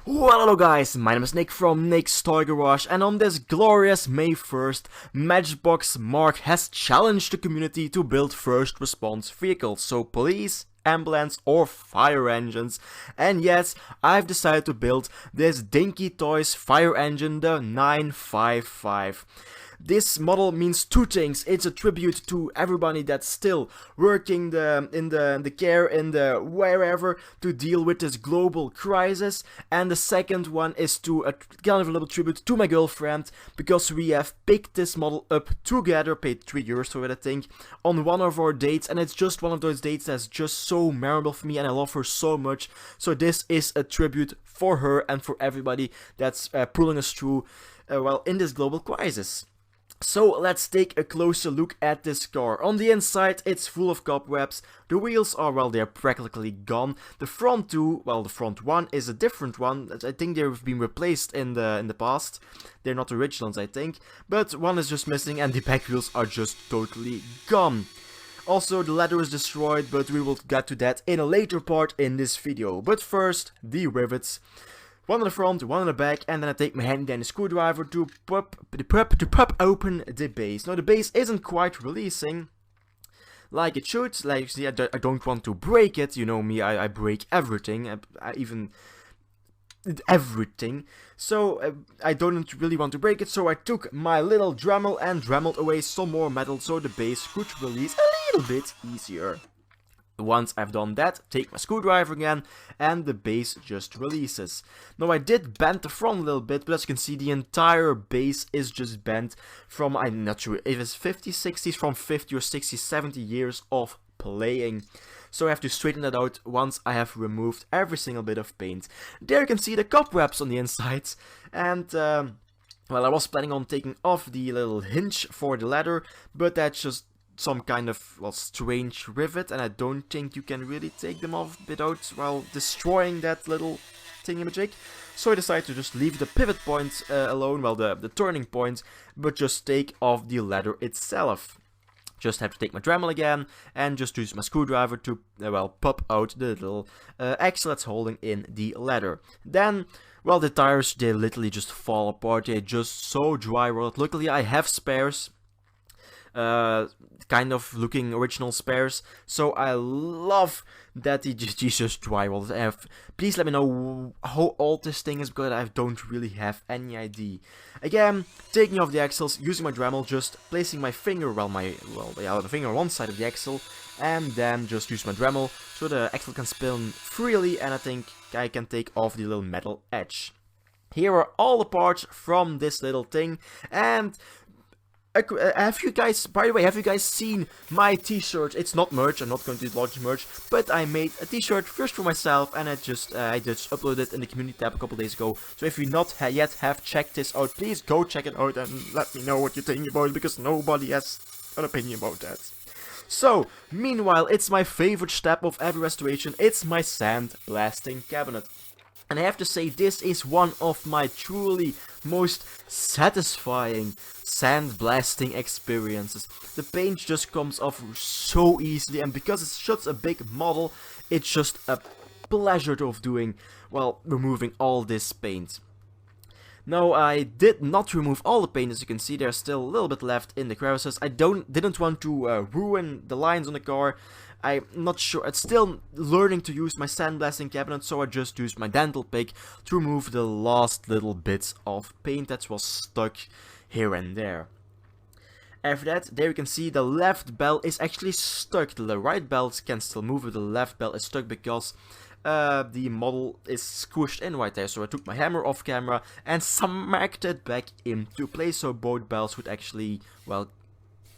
Well, hello guys, my name is Nick from Nickstoygarage, and on this glorious May 1st, Matchbox Mark has challenged the community to build first response vehicles, so police, ambulance or fire engines. And yes, I've decided to build this DInky Toys Fire Engine, the 955. This model means two things. It's a tribute to everybody that's still working in the care in the wherever to deal with this global crisis, and the second one is to kind of a little tribute to my girlfriend, because we have picked this model up together, paid €3 for it I think, on one of our dates, and it's just one of those dates that's just so memorable for me and I love her so much. So this is a tribute for her and for everybody that's pulling us through in this global crisis. So let's take a closer look at this car. On the inside it's full of cobwebs, the wheels are, well, they're practically gone. The front two, well, the front one is a different one. I think they've been replaced in the past. They're not originals I think, but one is just missing and the back wheels are just totally gone. Also, the leather is destroyed, but we will get to that in a later part in this video. But first, the rivets. One on the front, one on the back, and then I take my handy dandy screwdriver to pop open the base. Now the base isn't quite releasing like it should. Like, see, I don't want to break it. You know me, I break everything. I even everything. So I don't really want to break it. So I took my little Dremel and dremeled away some more metal so the base could release a little bit easier. Once I've done that, take my screwdriver again, and the base just releases. Now I did bend the front a little bit, but as you can see, the entire base is just bent from, I'm not sure if it's 50s, 60s, from 50 or 60, 70 years of playing. So I have to straighten that out once I have removed every single bit of paint. There you can see the cobwebs on the inside, and well, I was planning on taking off the little hinge for the ladder, but that's just some kind of, well, strange rivet, and I don't think you can really take them off without, well, destroying that little thingamajig. So I decided to just leave the pivot point alone, well, the turning point, but just take off the ladder itself. Just have to take my Dremel again and just use my screwdriver to, well, pop out the little axle that's holding in the ladder. Then, well, the tires, they literally just fall apart. They're just so dry rolled. Luckily I have spares. Kind of looking original spares, so I love that these just dry rolled. Please let me know how old this thing is, because I don't really have any idea. Again, taking off the axles, using my Dremel, just placing my finger, the finger on one side of the axle, and then just use my Dremel so the axle can spin freely, and I think I can take off the little metal edge. Here are all the parts from this little thing, and have you guys, by the way, have you guys seen my t-shirt? It's not merch, I'm not going to launch merch, but I made a t-shirt first for myself, and I just uploaded it in the community tab a couple days ago. So if you not yet have checked this out, please go check it out and let me know what you think about it, because nobody has an opinion about that. So, meanwhile, it's my favorite step of every restoration, it's my sandblasting cabinet. And I have to say, this is one of my truly most satisfying sandblasting experiences. The paint just comes off so easily, and because it's such a big model, it's just a pleasure of doing, well, removing all this paint. Now, I did not remove all the paint, as you can see, there's still a little bit left in the crevices. I didn't want to ruin the lines on the car. I'm not sure, it's still learning to use my sandblasting cabinet, so I just used my dental pick to remove the last little bits of paint that was stuck here and there. After that, there you can see the left bell is actually stuck. The right belt can still move, but the left bell is stuck because the model is squished in right there. So I took my hammer off camera and smacked it back into place, so both bells would actually, well,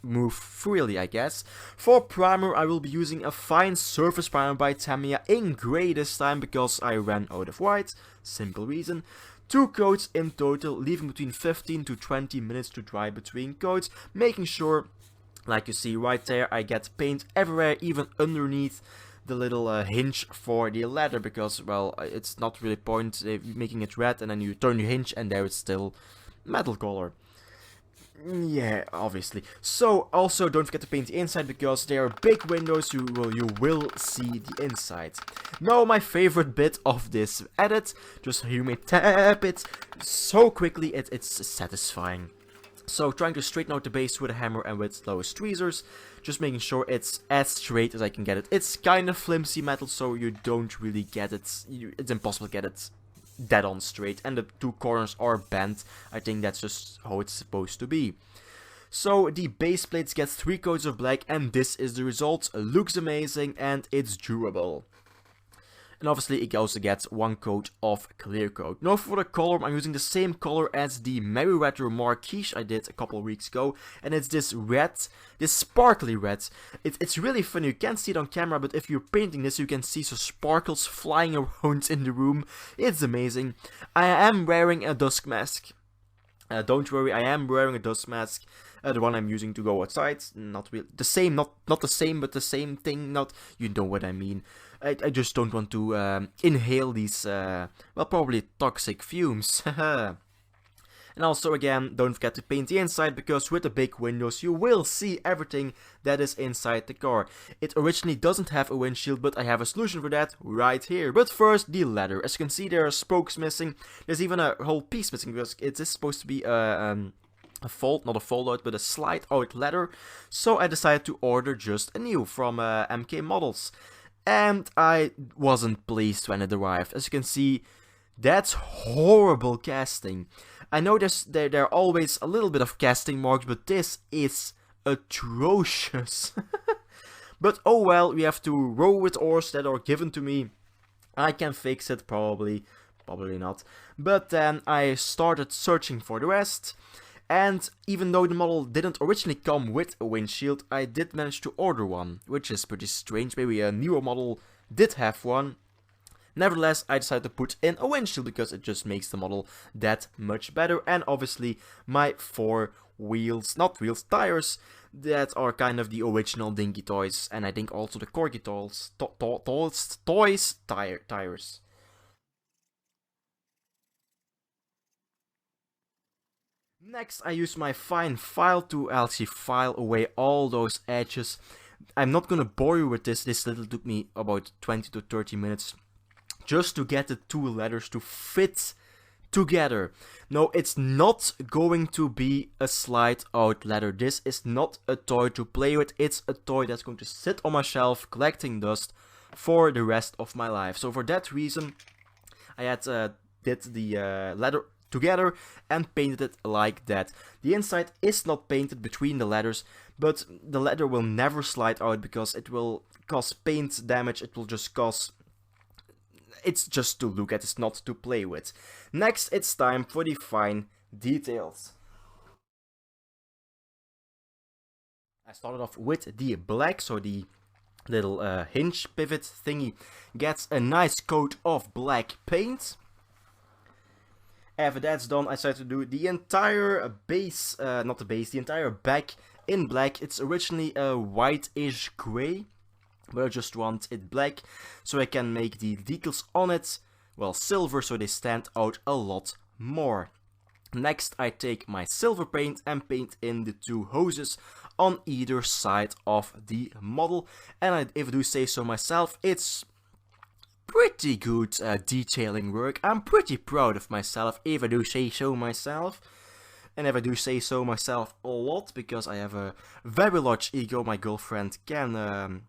move freely, I guess. For primer, I will be using a fine surface primer by Tamiya in grey this time, because I ran out of white. Simple reason. 2 coats in total, leaving between 15 to 20 minutes to dry between coats, making sure, like you see right there, I get paint everywhere, even underneath the little hinge for the ladder, because, well, it's not really point making it red and then you turn your hinge and there it's still metal color. Yeah, obviously. So, also don't forget to paint the inside because there are big windows, you will see the inside. Now, my favorite bit of this edit, just hear me tap it so quickly, it's satisfying. So, trying to straighten out the base with a hammer and with lowest tweezers, just making sure it's as straight as I can get it. It's kind of flimsy metal, so you don't really get it, it's impossible to get it dead on straight, and the two corners are bent. I think that's just how it's supposed to be. So the base plates get 3 coats of black, and this is the result. Looks amazing and it's durable. And obviously it also gets 1 coat of clear coat. Now for the color, I'm using the same color as the Matchbox Mark I did a couple of weeks ago. And it's this red, this sparkly red. It's really funny, you can't see it on camera, but if you're painting this you can see some sparkles flying around in the room. It's amazing. I am wearing a dust mask. Don't worry, I am wearing a dust mask. The one I'm using to go outside. Not really the same, not the same, but the same thing. Not, you know what I mean. I just don't want to inhale these, well, probably toxic fumes. And also, again, don't forget to paint the inside, because with the big windows you will see everything that is inside the car. It originally doesn't have a windshield, but I have a solution for that right here. But first, the ladder. As you can see, there are spokes missing. There's even a whole piece missing, because it is supposed to be a fold, not a fold out, but a slide out ladder. So I decided to order just a new from MK Models. And I wasn't pleased when it arrived. As you can see, that's horrible casting. I know there are always a little bit of casting marks, but this is atrocious. But oh well, we have to roll with ores that are given to me. I can fix it, probably not. But then I started searching for the rest. And even though the model didn't originally come with a windshield, I did manage to order one, which is pretty strange. Maybe a newer model did have one. Nevertheless, I decided to put in a windshield because it just makes the model that much better. And obviously my 4 wheels, not wheels, tires, that are kind of the original DInky Toys, and I think also the Corgi Toys tires. Next, I use my fine file to actually file away all those edges. I'm not gonna bore you with this. This little took me about 20 to 30 minutes just to get the 2 letters to fit together. No, it's not going to be a slide out letter. This is not a toy to play with. It's a toy that's going to sit on my shelf collecting dust for the rest of my life. So for that reason, I had did the letter together and painted it like that. The inside is not painted between the letters, but the letter will never slide out because it will cause paint damage. It will just cause... It's just to look at, it's not to play with. Next, it's time for the fine details. I started off with the black, so the little hinge pivot thingy gets a nice coat of black paint. After that's done, I decided to do the entire base, not the base, the entire back in black. It's originally a whitish grey, but I just want it black so I can make the details on it, well, silver, so they stand out a lot more. Next, I take my silver paint and paint in the 2 hoses on either side of the model. And if I do say so myself, it's pretty good detailing work. I'm pretty proud of myself, if I do say so myself. And if I do say so myself a lot, because I have a very large ego. My girlfriend can,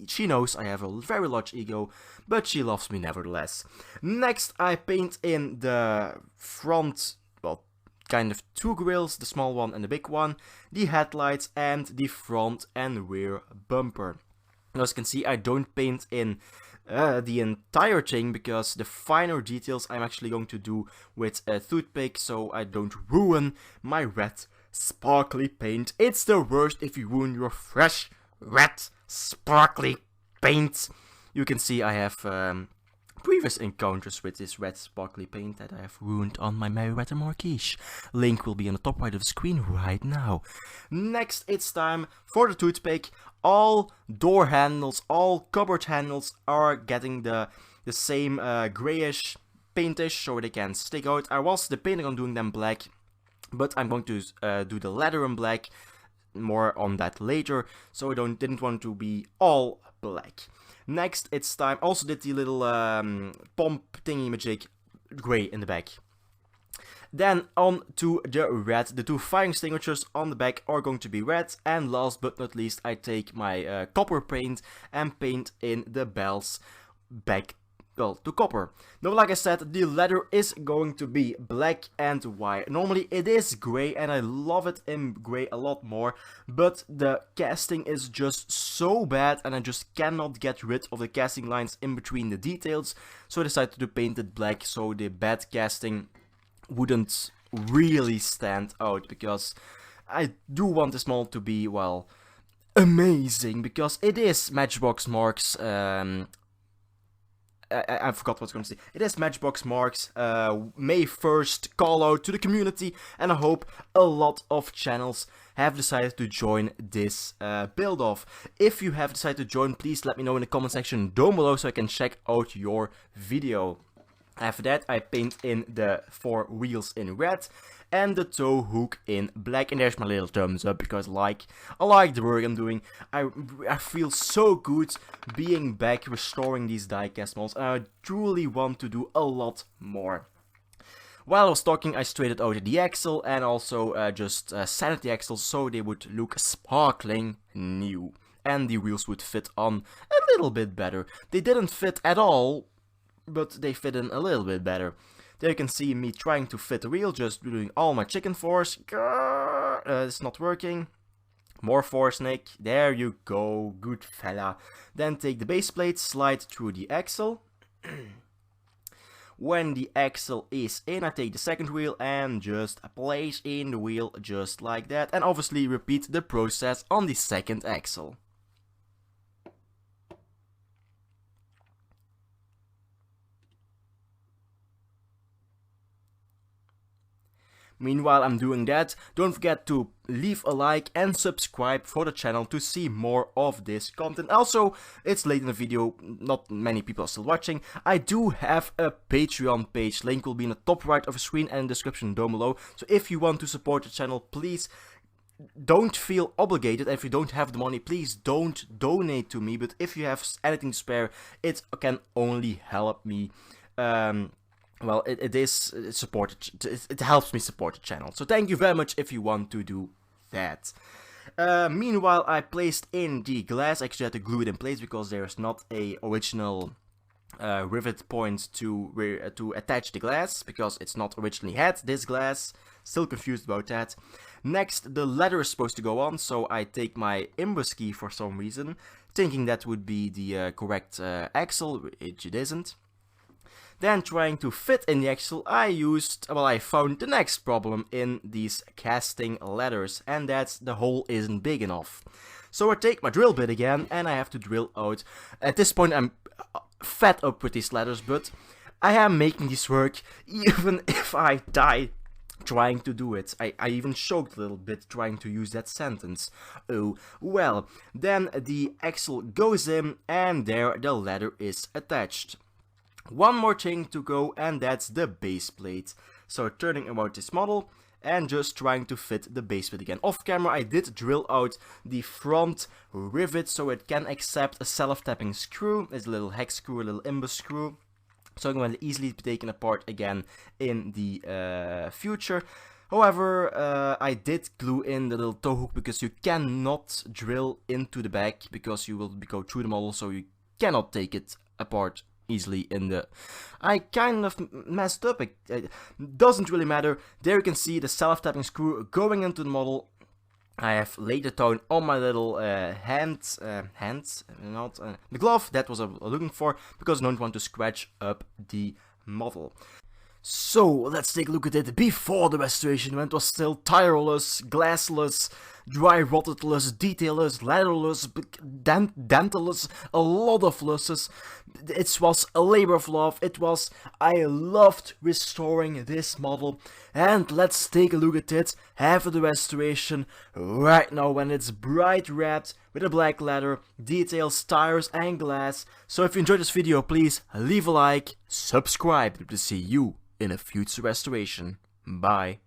she knows I have a very large ego, but she loves me nevertheless. Next, I paint in the front, well, kind of 2 grills, the small one and the big one, the headlights, and the front and rear bumper. As you can see, I don't paint in the entire thing, because the finer details I'm actually going to do with a toothpick, so I don't ruin my red sparkly paint. It's the worst if you ruin your fresh red sparkly paint. You can see I have previous encounters with this red sparkly paint that I have ruined on my Matchbox Mark. Link will be on the top right of the screen right now. Next, it's time for the toothpick. All door handles, all cupboard handles are getting the same grayish paintish, so they can stick out. I was debating on doing them black, but I'm going to do the leather in black. More on that later, so I didn't want to be all black. Next, it's time. Also did the little pomp thingy magic gray in the back. Then on to the red. The 2 fire extinguishers on the back are going to be red. And last but not least, I take my copper paint and paint in the bells back, well, to copper. Now, like I said, the leather is going to be black and white. Normally it is gray, and I love it in gray a lot more, but the casting is just so bad, and I just cannot get rid of the casting lines in between the details, so I decided to paint it black so the bad casting wouldn't really stand out, because I do want this model to be, well, amazing, because it is Matchbox Mark's I forgot what I was going to say. It is Matchbox Mark's May 1st call out to the community, and I hope a lot of channels have decided to join this build off. If you have decided to join, please let me know in the comment section down below so I can check out your video. After that, I paint in the 4 wheels in red and the tow hook in black. And there's my little thumbs up, because I like the work I'm doing. I feel so good being back, restoring these die-cast models, and I truly want to do a lot more. While I was talking, I straightened out the axle and also just sanded the axles so they would look sparkling new. And the wheels would fit on a little bit better. They didn't fit at all, but they fit in a little bit better. There you can see me trying to fit the wheel, just doing all my chicken force. It's not working. More force, Nick. There you go, good fella. Then take the base plate, slide through the axle. When the axle is in, I take the second wheel and just place in the wheel just like that. And obviously repeat the process on the second axle. Meanwhile I'm doing that, don't forget to leave a like and subscribe for the channel to see more of this content. Also, it's late in the video, not many people are still watching. I do have a Patreon page, link will be in the top right of the screen and in the description down below. So if you want to support the channel, please don't feel obligated. If you don't have the money, please don't donate to me, but if you have anything to spare, it can only help me. Well, it helps me support the channel. So thank you very much if you want to do that. Meanwhile, I placed in the glass. Actually, I had to glue it in place because there's not a original rivet point to attach the glass, because it's not originally had this glass. Still confused about that. Next, the leather is supposed to go on, so I take my imbus key for some reason, thinking that would be the correct axle, which it isn't. Then trying to fit in the axle, I found the next problem in these casting leathers, and that's the hole isn't big enough. So I take my drill bit again, and I have to drill out. At this point I'm fed up with these leathers, but I am making this work, even if I die trying to do it. I even choked a little bit trying to use that sentence. Oh well. Then the axle goes in, and there the leather is attached. One more thing to go, and that's the base plate. So turning about this model and just trying to fit the base plate again. Off camera I did drill out the front rivet so it can accept a self-tapping screw. There's a little hex screw, a little imbus screw. So it can easily be taken apart again in the future. However, I did glue in the little tow hook, because you cannot drill into the back because you will go through the model, so you cannot take it apart easily in the... I kind of messed up. It doesn't really matter. There you can see the self-tapping screw going into the model. I have laid it down on my little the glove. That was what I was looking for, because I don't want to scratch up the model. So let's take a look at it before the restoration, when it was still tireless, glassless, dry rotted-less, detailless, leatherless, dental-less, a lot of losses. It was a labor of love. I loved restoring this model, and let's take a look at it after the restoration right now, when it's bright red with a black leather, details, tires and glass. So if you enjoyed this video, please leave a like, subscribe to see you in a future restoration. Bye.